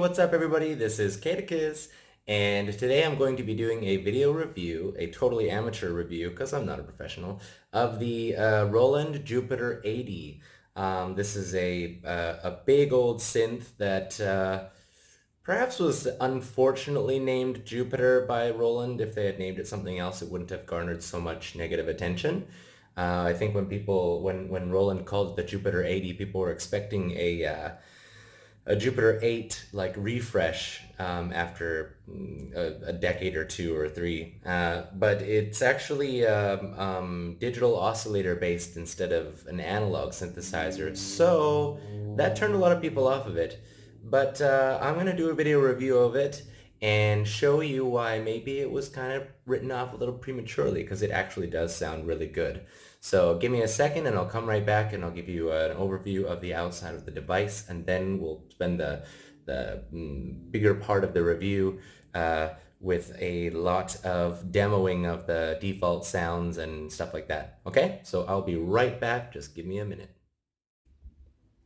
what's up everybody? This is Katakis, and today I'm going to be doing a video review, a totally amateur review, because I'm not a professional, of the Roland Jupiter 80. This is a big old synth that perhaps was unfortunately named Jupiter by Roland. If they had named it something else, it wouldn't have garnered so much negative attention. I think when Roland called it the Jupiter 80, people were expecting a Jupiter 8 like refresh after a decade or two or three. But it's actually digital oscillator based instead of an analog synthesizer. So that turned a lot of people off of it. But I'm going to do a video review of it and show you why maybe it was kind of written off a little prematurely, because it actually does sound really good. So give me a second and I'll come right back and I'll give you an overview of the outside of the device, and then we'll spend the bigger part of the review with a lot of demoing of the default sounds and stuff like that. Okay, so I'll be right back. Just give me a minute.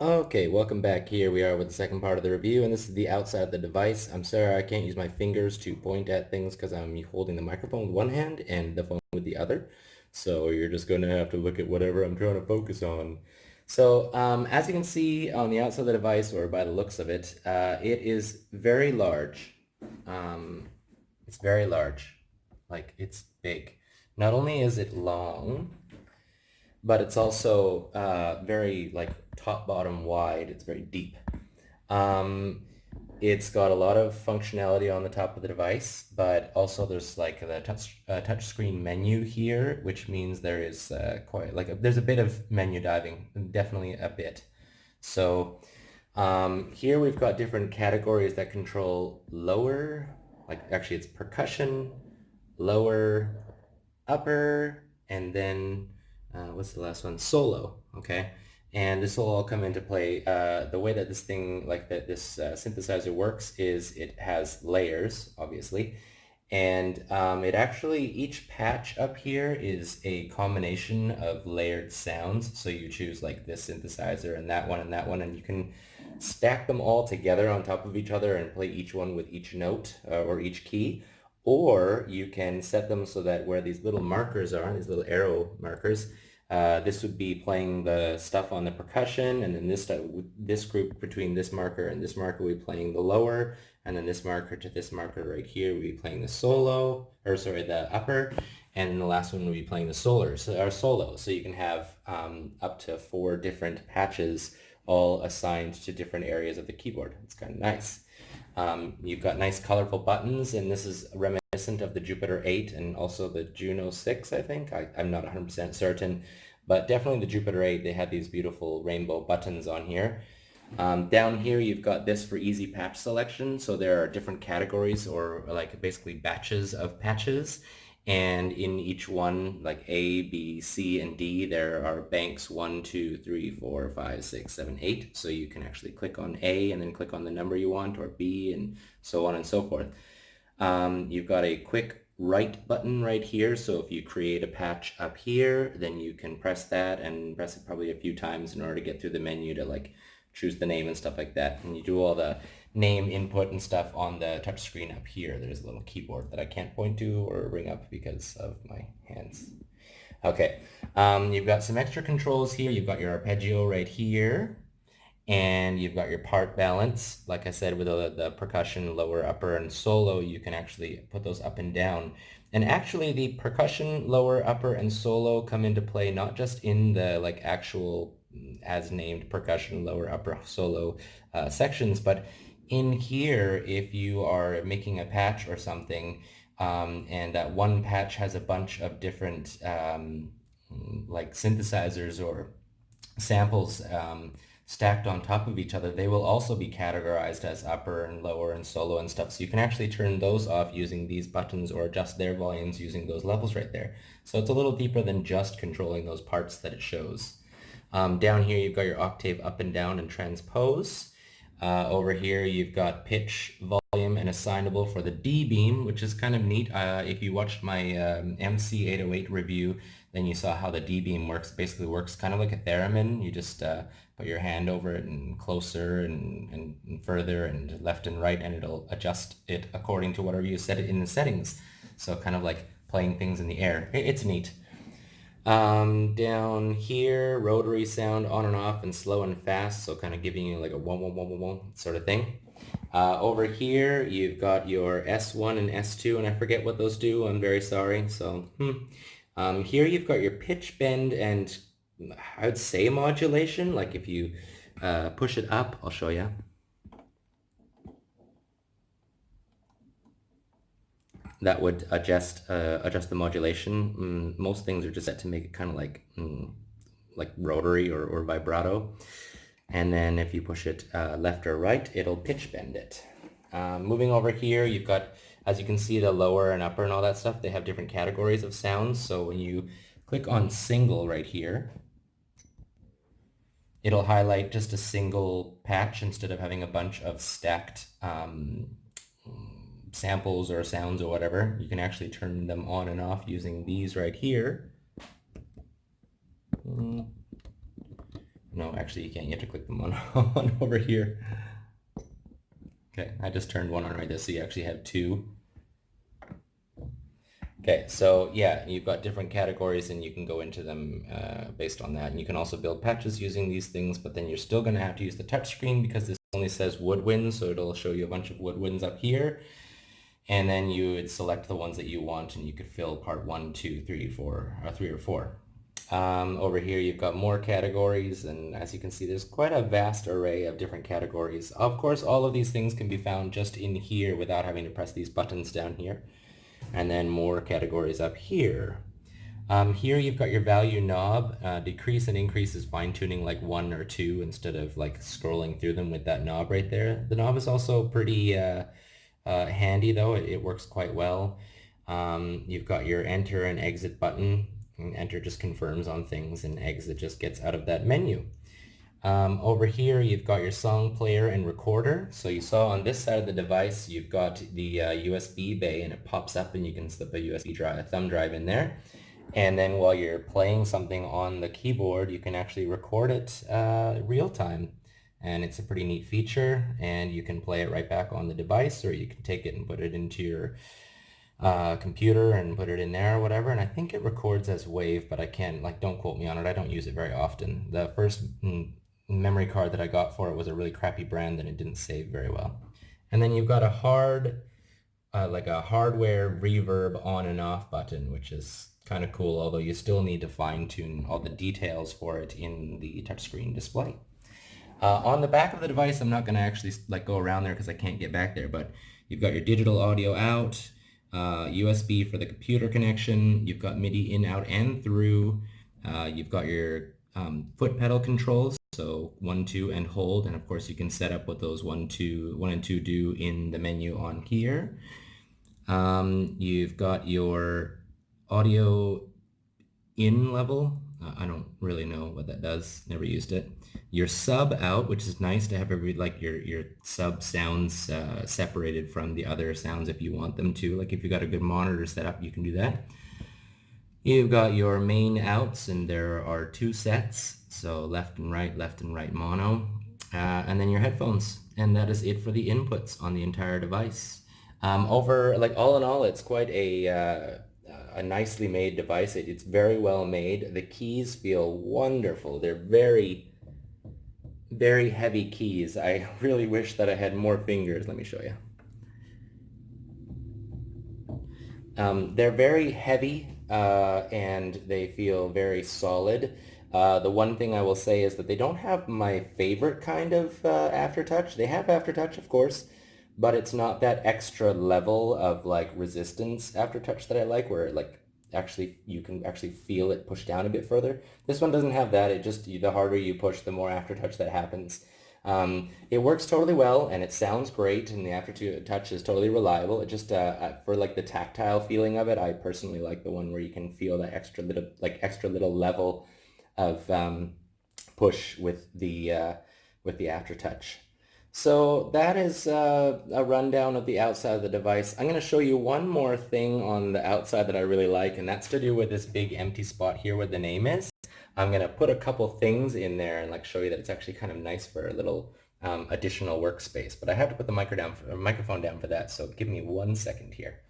Okay, welcome back. Here we are with the second part of the review, and this is the outside of the device. I'm sorry I can't use my fingers to point at things because I'm holding the microphone with one hand and the phone with the other. So you're just going to have to look at whatever I'm trying to focus on. So as you can see on the outside of the device, or by the looks of it, it is very large. It's very large. Like, it's big. Not only is it long, but it's also very like top bottom wide. It's very deep. It's got a lot of functionality on the top of the device, but also there's like the touch screen menu here, which means there is quite like there's a bit of menu diving, definitely a bit. So here we've got different categories that control lower, like actually it's percussion, lower, upper, and then what's the last one? Solo, okay? And this will all come into play. The way that this thing, like that this synthesizer works is it has layers, obviously, and it actually, each patch up here is a combination of layered sounds. So you choose like this synthesizer and that one and that one, and you can stack them all together on top of each other and play each one with each note or each key. Or you can set them so that where these little markers are, these little arrow markers, this would be playing the stuff on the percussion, and then this group between this marker and this marker will be playing the lower, and then this marker to this marker right here will be playing the solo, or sorry, the upper, and then the last one will be playing the solo. So you can have up to 4 different patches all assigned to different areas of the keyboard. It's kind of nice. You've got nice colorful buttons, and this is reminiscent of the Jupiter 8 and also the Juno 6, I think. I'm not 100% certain, but definitely the Jupiter 8, they had these beautiful rainbow buttons on here. Down here you've got this for easy patch selection, so there are different categories, or like basically batches of patches. And in each one, like A, B, C, and D, there are banks 1, 2, 3, 4, 5, 6, 7, 8. So you can actually click on A and then click on the number you want, or B, and so on and so forth. You've got a quick write button right here. So if you create a patch up here, then you can press that and press it probably a few times in order to get through the menu to like choose the name and stuff like that. And you do all the name input and stuff on the touch screen up here. There's a little keyboard that I can't point to or bring up because of my hands. Okay, you've got some extra controls here. You've got your arpeggio right here, and you've got your part balance. Like I said, with the percussion, lower, upper, and solo, you can actually put those up and down. And actually, the percussion, lower, upper, and solo come into play not just in the like actual as named percussion, lower, upper, solo sections, but in here, if you are making a patch or something, and that one patch has a bunch of different like synthesizers or samples stacked on top of each other, they will also be categorized as upper and lower and solo and stuff. So you can actually turn those off using these buttons, or adjust their volumes using those levels right there. So it's a little deeper than just controlling those parts that it shows. Down here you've got your octave up and down and transpose. Over here you've got pitch, volume, and assignable for the D beam, which is kind of neat. If you watched my MC808 review, then you saw how the D-beam works. Basically works kind of like a theremin. You just put your hand over it and closer and further and left and right, and it'll adjust it according to whatever you set it in the settings. So kind of like playing things in the air. It's neat. Down here, rotary sound on and off and slow and fast, so kind of giving you like a one, one, one, one, one sort of thing. Over here, you've got your S1 and S2, and I forget what those do. I'm very sorry. So, here you've got your pitch bend and I would say modulation. Like if you push it up, I'll show you. That would adjust the modulation. Most things are just set to make it kind of like rotary or vibrato. And then if you push it left or right, it'll pitch bend it. Moving over here, you've got, as you can see, the lower and upper and all that stuff. They have different categories of sounds. So when you click on single right here, it'll highlight just a single patch instead of having a bunch of stacked samples or sounds or whatever. You can actually turn them on and off using these right here. No, actually you can't. You have to click them on over here. Okay, I just turned one on right there, so you actually have two. Okay, so yeah, you've got different categories and you can go into them based on that. And you can also build patches using these things, but then you're still going to have to use the touchscreen because this only says woodwind, so it'll show you a bunch of woodwinds up here. And then you would select the ones that you want and you could fill part 1, 2, 3, 4, or 3 or 4. Over here you've got more categories, and as you can see there's quite a vast array of different categories. Of course all of these things can be found just in here without having to press these buttons down here. And then more categories up here. Here you've got your value knob. Decrease and increase is fine-tuning like 1 or 2 instead of like scrolling through them with that knob right there. The knob is also pretty handy though. It works quite well. You've got your enter and exit button. And enter just confirms on things and exit just gets out of that menu. Over here you've got your song player and recorder. So you saw on this side of the device you've got the USB bay, and it pops up and you can slip a USB drive, a thumb drive in there. And then while you're playing something on the keyboard you can actually record it real time. And it's a pretty neat feature, and you can play it right back on the device, or you can take it and put it into your computer and put it in there or whatever. And I think it records as WAV, but I can't, like, don't quote me on it. I don't use it very often. The first memory card that I got for it was a really crappy brand and it didn't save very well. And then you've got a like a hardware reverb on and off button, which is kind of cool, although you still need to fine tune all the details for it in the touchscreen display. On the back of the device, I'm not going to actually like go around there because I can't get back there, but you've got your digital audio out, USB for the computer connection, you've got MIDI in, out, and through, you've got your foot pedal controls, so 1, 2, and hold, and of course you can set up what those 1 and 2 do in the menu on here. You've got your audio in level. I don't really know what that does, never used it. Your sub out, which is nice to have your sub sounds separated from the other sounds if you want them to. Like if you've got a good monitor set up, you can do that. You've got your main outs, and there are 2 sets, so left and right mono, and then your headphones, and that is it for the inputs on the entire device. All in all, it's quite a nicely made device. It's very well made. The keys feel wonderful. They're very, very heavy keys. I really wish that I had more fingers. Let me show you. They're very heavy and they feel very solid. The one thing I will say is that they don't have my favorite kind of aftertouch. They have aftertouch, of course, but it's not that extra level of like resistance aftertouch that I like, where like actually you can actually feel it push down a bit further. This one doesn't have that. It just, the harder you push, the more aftertouch that happens. It works totally well and it sounds great, and the aftertouch is totally reliable. It just for like the tactile feeling of it, I personally like the one where you can feel that extra little level of push with the aftertouch. So that is a rundown of the outside of the device. I'm going to show you one more thing on the outside that I really like, and that's to do with this big empty spot here where the name is. I'm going to put a couple things in there and like show you that it's actually kind of nice for a little additional workspace. But I have to put the microphone down for that, so give me 1 second here.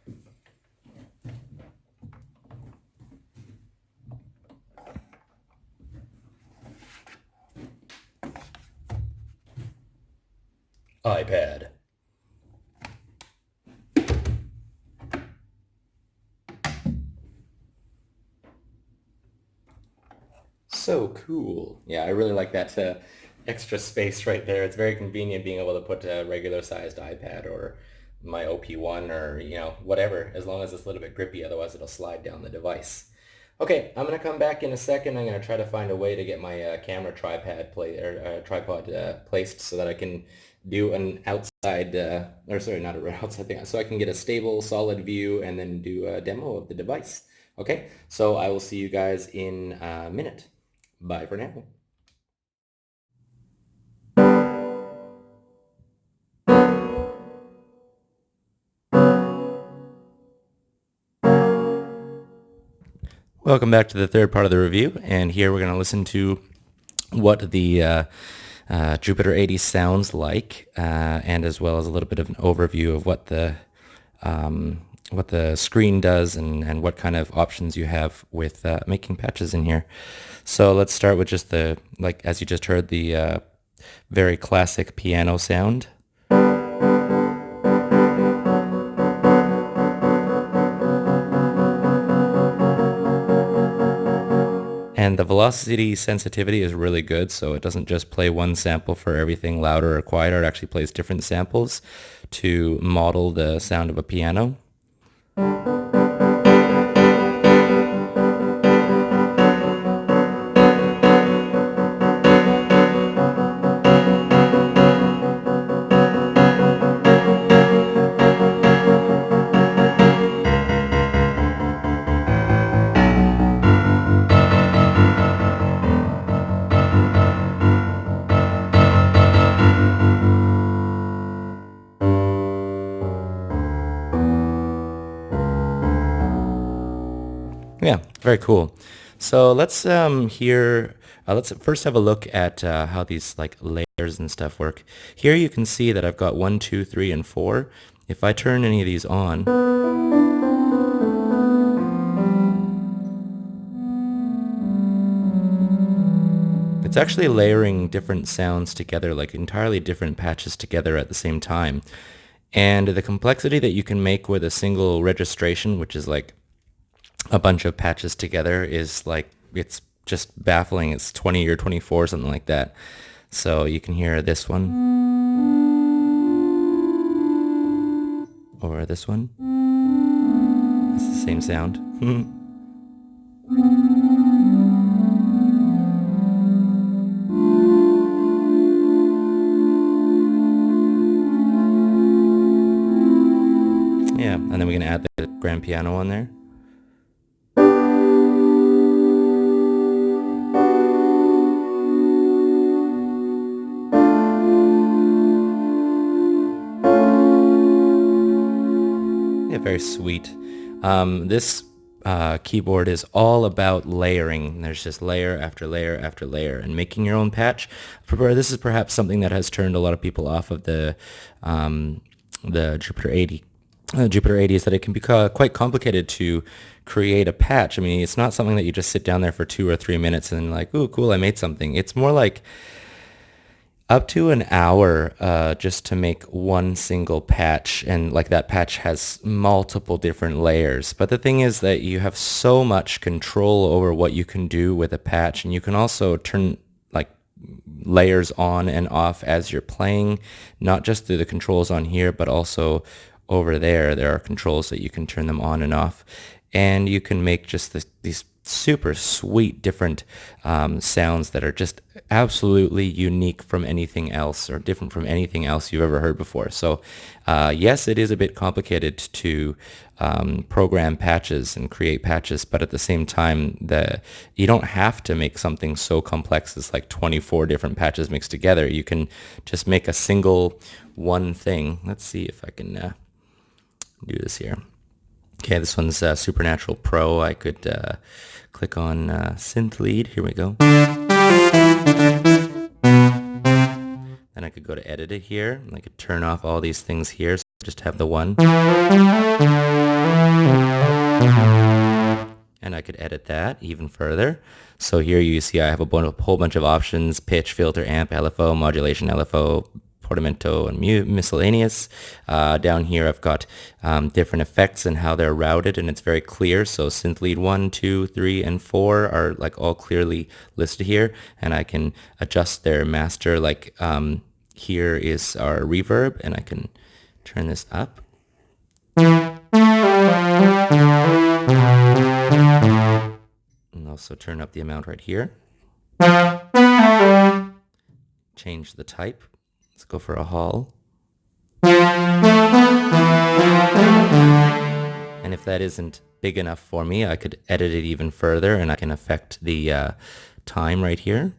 iPad. So cool. Yeah, I really like that extra space right there. It's very convenient being able to put a regular sized iPad or my OP1 or, whatever, as long as it's a little bit grippy, otherwise it'll slide down the device. Okay, I'm going to come back in a second. I'm going to try to find a way to get my camera tripod placed so that I can do an outside, or sorry, not an outside thing, so I can get a stable, solid view and then do a demo of the device. Okay, so I will see you guys in a minute. Bye for now. Welcome back to the third part of the review, and here we're going to listen to what the Jupiter 80 sounds like, and as well as a little bit of an overview of what the screen does and what kind of options you have with making patches in here. So let's start with just as you just heard, the very classic piano sound. And the velocity sensitivity is really good, so it doesn't just play one sample for everything louder or quieter. It actually plays different samples to model the sound of a piano. Yeah, very cool. So let's first have a look at how these like layers and stuff work. Here you can see that I've got 1, 2, 3, and 4. If I turn any of these on, it's actually layering different sounds together, like entirely different patches together at the same time. And the complexity that you can make with a single registration, which is like a bunch of patches together, is like, it's just baffling. It's 20 or 24, something like that. So you can hear this one or this one. It's the same sound. Yeah, and then we can add the grand piano on there. Yeah, very sweet. This keyboard is all about layering. There's just layer after layer after layer and making your own patch. This is perhaps something that has turned a lot of people off of the Jupiter 80. Jupiter 80 is that it can be quite complicated to create a patch. I mean, it's not something that you just sit down there for 2 or 3 minutes and like, ooh, cool, I made something. It's more like up to an hour just to make one single patch, and like that patch has multiple different layers. But the thing is that you have so much control over what you can do with a patch, and you can also turn like layers on and off as you're playing, not just through the controls on here, but also over there. There are controls that you can turn them on and off, and you can make just these super sweet different sounds that are just absolutely unique from anything else or different from anything else you've ever heard before. So yes, it is a bit complicated to program patches and create patches, but at the same time, you don't have to make something so complex as like 24 different patches mixed together. You can just make a single one thing. Let's see if I can do this here. Okay, this one's Supernatural Pro. I could click on Synth Lead. Here we go. Then I could go to Edit It here. And I could turn off all these things here. So just have the one. And I could edit that even further. So here you see I have a whole bunch of options: pitch, filter, amp, LFO, modulation, LFO, portamento, and miscellaneous. Down here I've got different effects and how they're routed, and it's very clear. So synth lead 1, 2, 3, and 4 are like all clearly listed here, and I can adjust their master. Like here is our reverb, and I can turn this up. And also turn up the amount right here. Change the type. Let's go for a hall. And if that isn't big enough for me, I could edit it even further, and I can affect the time right here.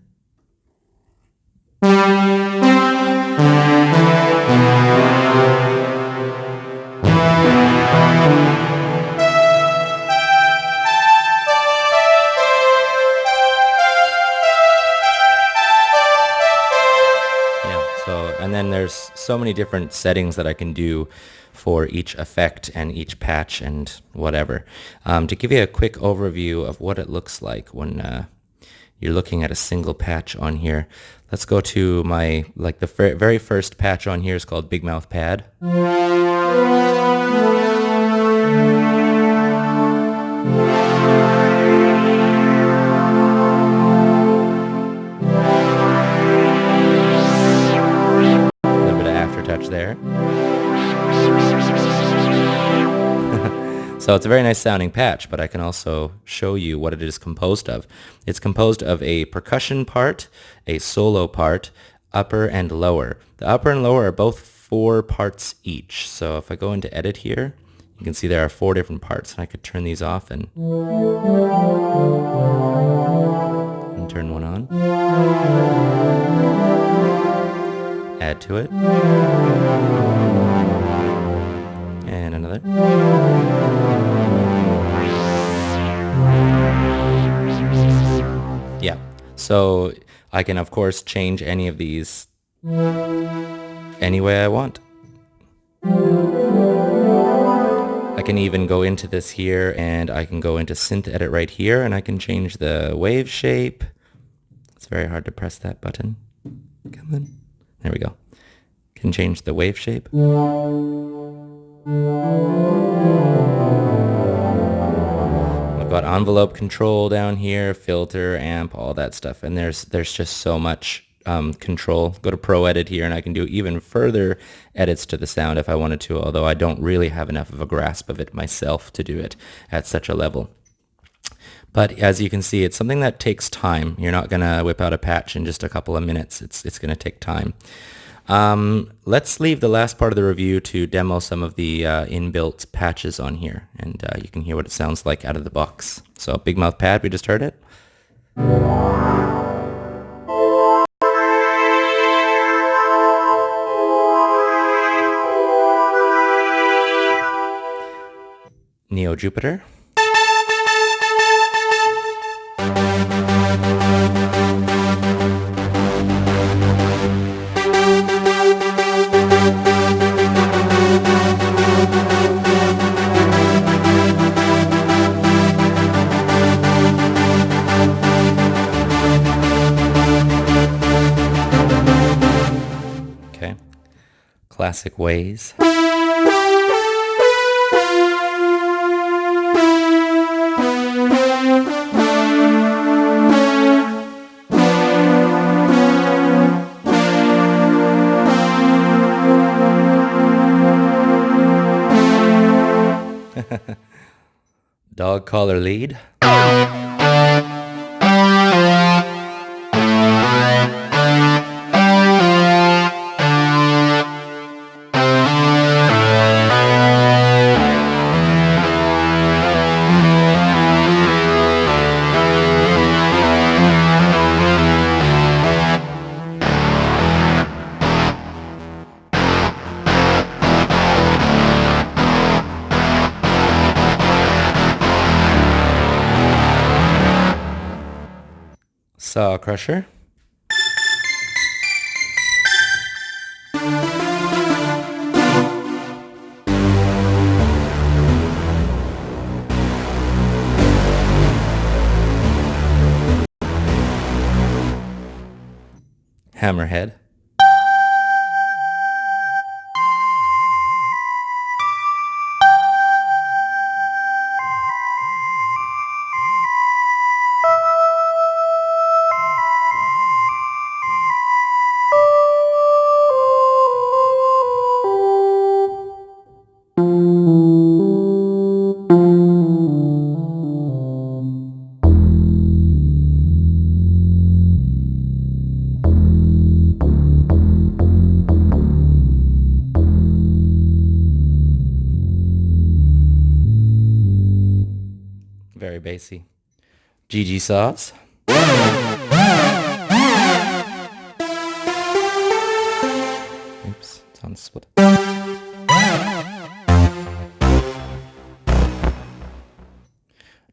And then there's so many different settings that I can do for each effect and each patch and whatever. To give you a quick overview of what it looks like when you're looking at a single patch on here, let's go to my, like the very first patch on here is called Big Mouth Pad. There. So it's a very nice sounding patch, but I can also show you what it is composed of. It's composed of a percussion part, a solo part, upper and lower. The upper and lower are both 4 parts each. So if I go into edit here, you can see there are 4 different parts, and I could turn these off and turn one on. Add to it. And another. Yeah. So I can, of course, change any of these any way I want. I can even go into this here, and I can go into Synth Edit right here, and I can change the wave shape. It's very hard to press that button. Come on. There we go. Can change the wave shape. I've got envelope control down here, filter, amp, all that stuff. And there's just so much control. Go to Pro Edit here, and I can do even further edits to the sound if I wanted to, although I don't really have enough of a grasp of it myself to do it at such a level. But as you can see, it's something that takes time. You're not going to whip out a patch in just a couple of minutes. It's going to take time. Let's leave the last part of the review to demo some of the inbuilt patches on here, and you can hear what it sounds like out of the box. So Big Mouth Pad, we just heard it. Neo Jupiter. Classic Ways. Dog collar lead. Saw crusher. Hammerhead. Very bassy. GG saws. Oops, it's on split.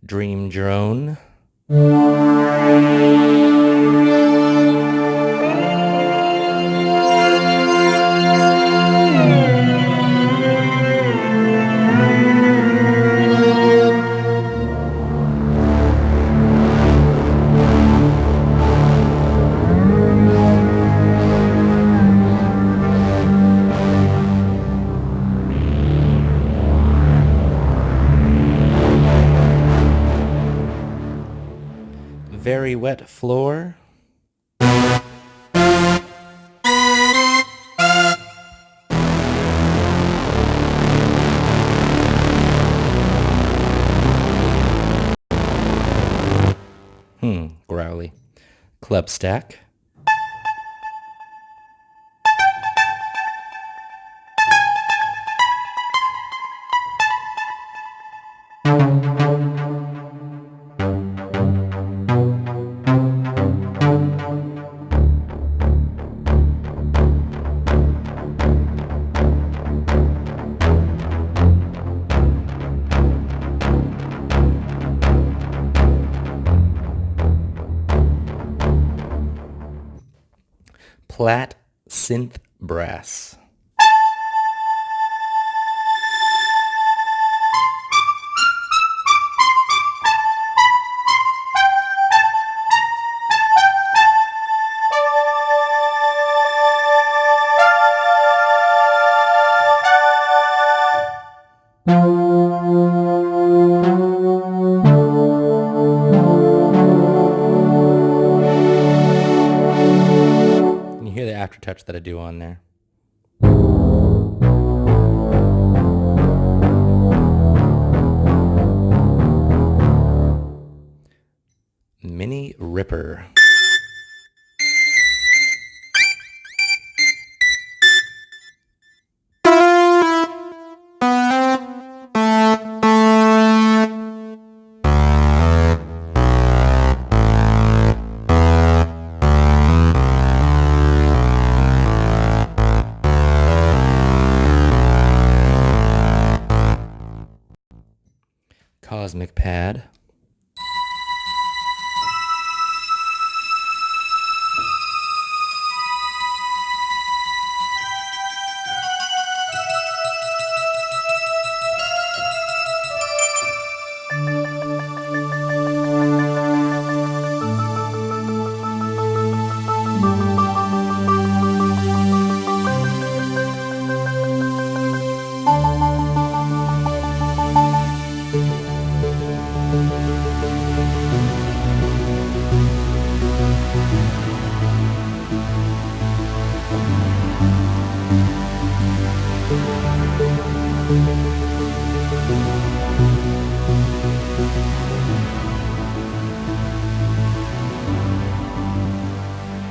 Dream drone. Very wet floor. Growly. Club stack. Plat synth brass. You hear the aftertouch that I do on there. Mini Ripper. Cosmic pad.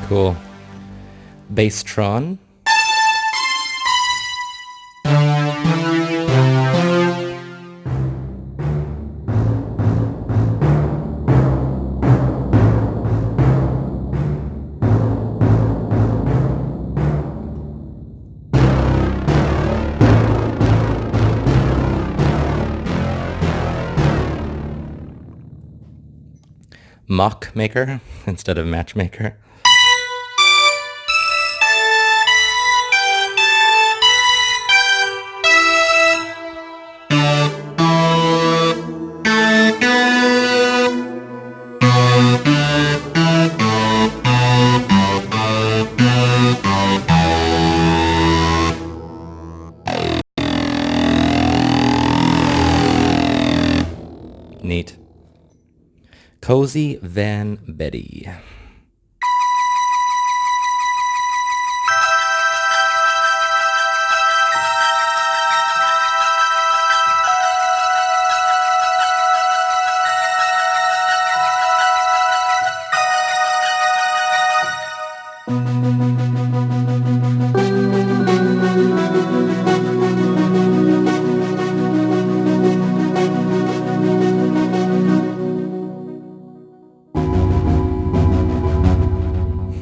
Cool. Basstron. mock maker instead of matchmaker. Neat. Cozy Van Betty.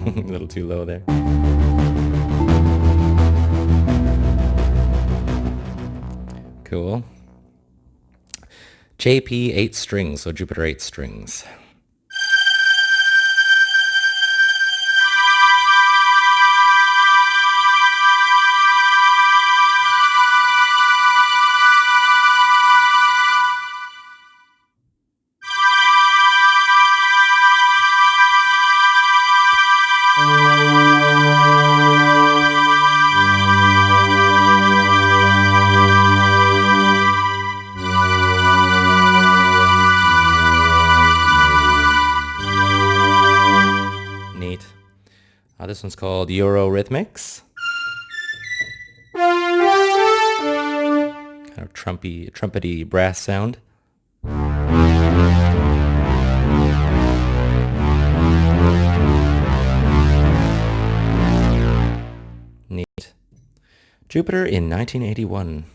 A little too low there. Cool. JP 8 strings, so Jupiter 8 strings. Neat. This one's called Eurorhythmics. Kind of trumpety brass sound. Neat. Jupiter in 1981.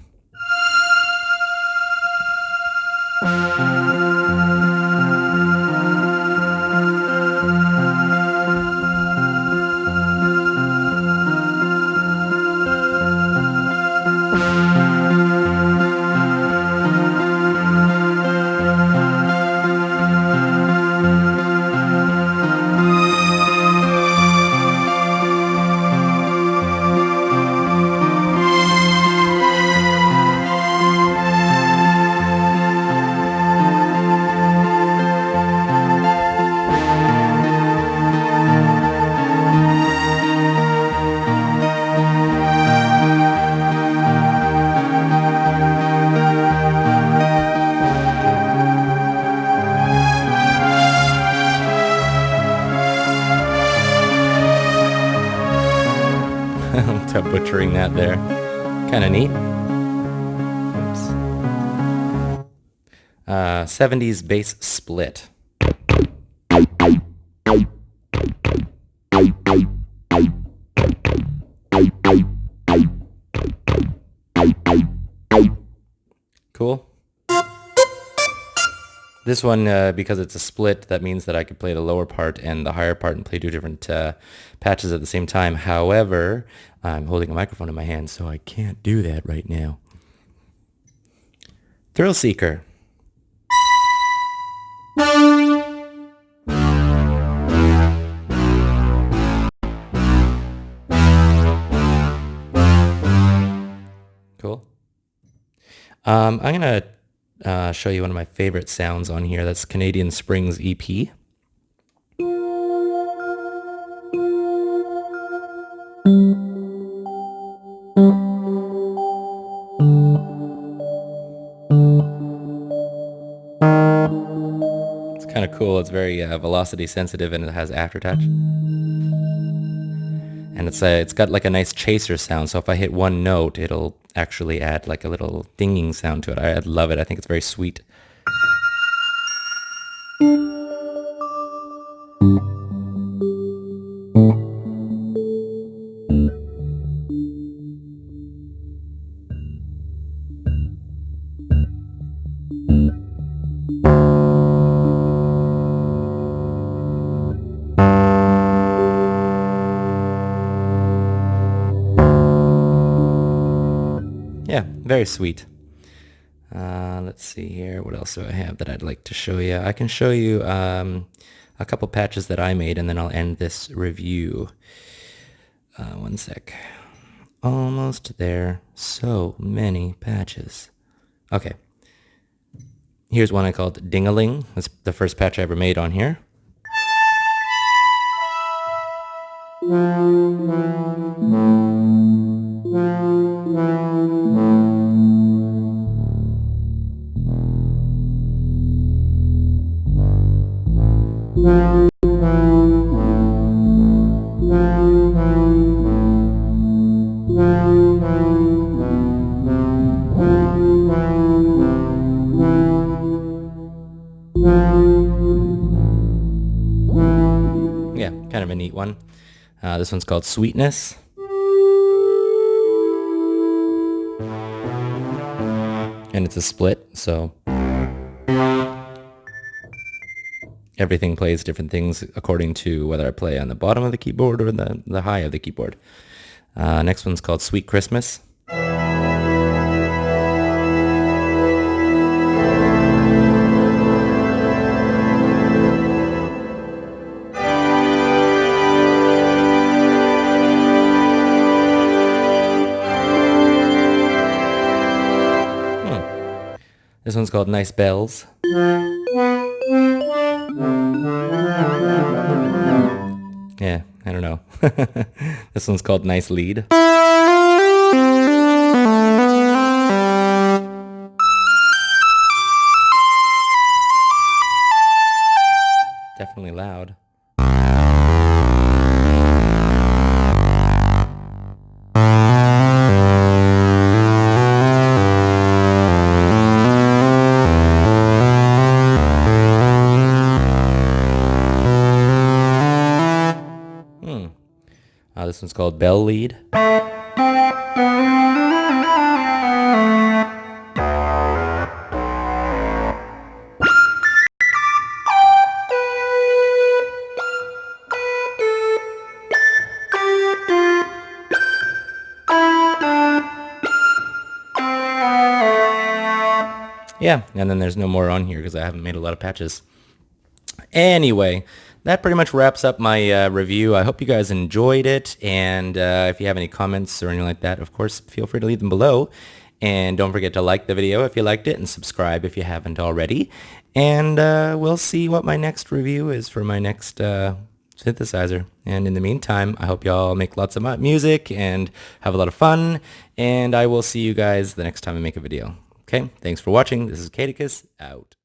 To butchering that there. Kind of neat. Oops. 70s bass split. Cool. This one, because it's a split, that means that I could play the lower part and the higher part and play two different patches at the same time. However, I'm holding a microphone in my hand, so I can't do that right now. Thrill Seeker. Cool. I'm going to show you one of my favorite sounds on here. That's Canadian Springs EP. It's kind of cool. It's very velocity sensitive and it has aftertouch. And it's got like a nice chaser sound. So if I hit one note, it'll actually add like a little dinging sound to it. I love it. I think it's very sweet. Yeah, very sweet. Let's see here. What else do I have that I'd like to show you? I can show you a couple patches that I made, and then I'll end this review. One sec. Almost there. So many patches. Okay. Here's one I called Ding-a-ling. That's the first patch I ever made on here. Yeah, kind of a neat one. This one's called Sweetness. And it's a split, so everything plays different things according to whether I play on the bottom of the keyboard or the high of the keyboard. Next one's called Sweet Christmas. This one's called Nice Bells. Yeah, I don't know. This one's called Nice Lead. Definitely loud. This one's called Bell Lead. Yeah, and then there's no more on here because I haven't made a lot of patches. Anyway, that pretty much wraps up my review. I hope you guys enjoyed it, and if you have any comments or anything like that, of course, feel free to leave them below. And don't forget to like the video if you liked it, and subscribe if you haven't already. And we'll see what my next review is for my next synthesizer. And in the meantime, I hope y'all make lots of music and have a lot of fun, and I will see you guys the next time I make a video. Okay, thanks for watching. This is Caticus, out.